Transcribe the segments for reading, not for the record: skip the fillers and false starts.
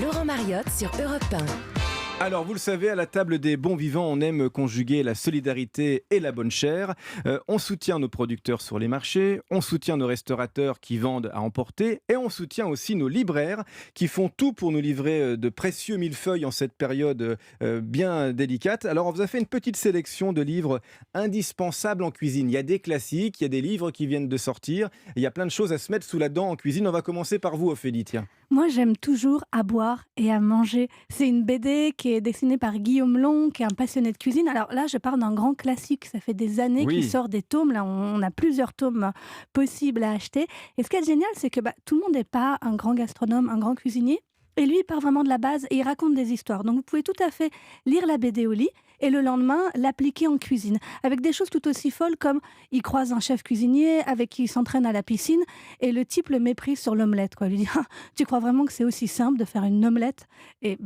Laurent Mariotte sur Europe 1. Alors, vous le savez, à la table des bons vivants, on aime conjuguer la solidarité et la bonne chère. On soutient nos producteurs sur les marchés, on soutient nos restaurateurs qui vendent à emporter et on soutient aussi nos libraires qui font tout pour nous livrer de précieux millefeuilles en cette période bien délicate. Alors, on vous a fait une petite sélection de livres indispensables en cuisine. Il y a des classiques, il y a des livres qui viennent de sortir. Il y a plein de choses à se mettre sous la dent en cuisine. On va commencer par vous, Ophélie, tiens. Moi, j'aime toujours à boire et à manger. C'est une BD qui est dessinée par Guillaume Long, qui est un passionné de cuisine. Alors là, je parle d'un grand classique. Ça fait des années qu'il Oui. sort des tomes. Là, on a plusieurs tomes possibles à acheter. Et ce qui est génial, c'est que tout le monde n'est pas un grand gastronome, un grand cuisinier. Et lui, il part vraiment de la base et il raconte des histoires. Donc, vous pouvez tout à fait lire la BD au lit et le lendemain, l'appliquer en cuisine. Avec des choses tout aussi folles comme il croise un chef cuisinier avec qui il s'entraîne à la piscine et le type le méprise sur l'omelette. Il lui dit ah, tu crois vraiment que c'est aussi simple de faire une omelette? Et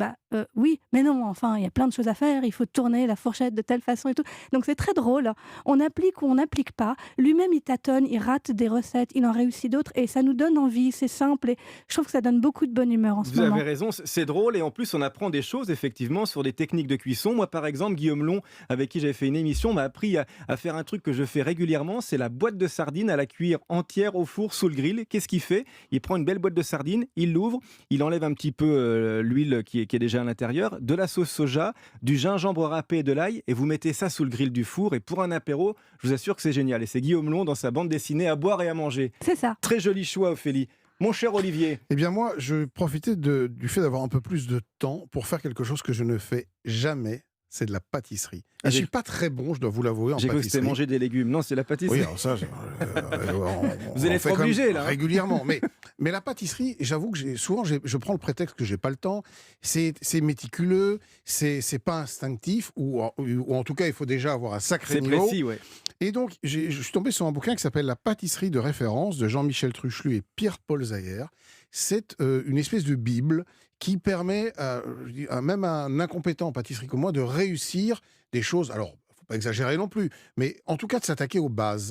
oui, mais non, enfin, il y a plein de choses à faire. Il faut tourner la fourchette de telle façon et tout. Donc, c'est très drôle. On applique ou on n'applique pas. Lui-même, il tâtonne, il rate des recettes, il en réussit d'autres et ça nous donne envie. C'est simple et je trouve que ça donne beaucoup de bonne humeur en ce Vous moment. avez raison, c'est drôle et en plus on apprend des choses effectivement sur des techniques de cuisson. Moi par exemple, Guillaume Long, avec qui j'avais fait une émission, m'a appris à faire un truc que je fais régulièrement, c'est la boîte de sardines à la cuire entière au four sous le grill. Qu'est-ce qu'il fait? Il prend une belle boîte de sardines, il l'ouvre, il enlève un petit peu l'huile qui est déjà à l'intérieur, de la sauce soja, du gingembre râpé et de l'ail et vous mettez ça sous le grill du four et pour un apéro, je vous assure que c'est génial. Et c'est Guillaume Long dans sa bande dessinée À boire et à manger. C'est ça. Très joli choix, Ophélie. Mon cher Olivier. Eh bien moi, je profitais du fait d'avoir un peu plus de temps pour faire quelque chose que je ne fais jamais, c'est de la pâtisserie. Et je suis pas très bon, je dois vous l'avouer, en J'ai cru que c'était pâtisserie. manger des légumes. Non, c'est la pâtisserie. Oui, alors ça, Vous allez être obligé, là, hein. régulièrement. Mais la pâtisserie, j'avoue que souvent, je prends le prétexte que j'ai pas le temps. C'est méticuleux, c'est pas instinctif, ou en tout cas, il faut déjà avoir un sacré C'est niveau. précis, ouais. Et donc, je suis tombé sur un bouquin qui s'appelle La pâtisserie de référence de Jean-Michel Truchelu et Pierre-Paul Zayer. C'est une espèce de bible qui permet même à un incompétent en pâtisserie comme moi de réussir des choses. Alors, faut pas exagérer non plus, mais en tout cas de s'attaquer aux bases.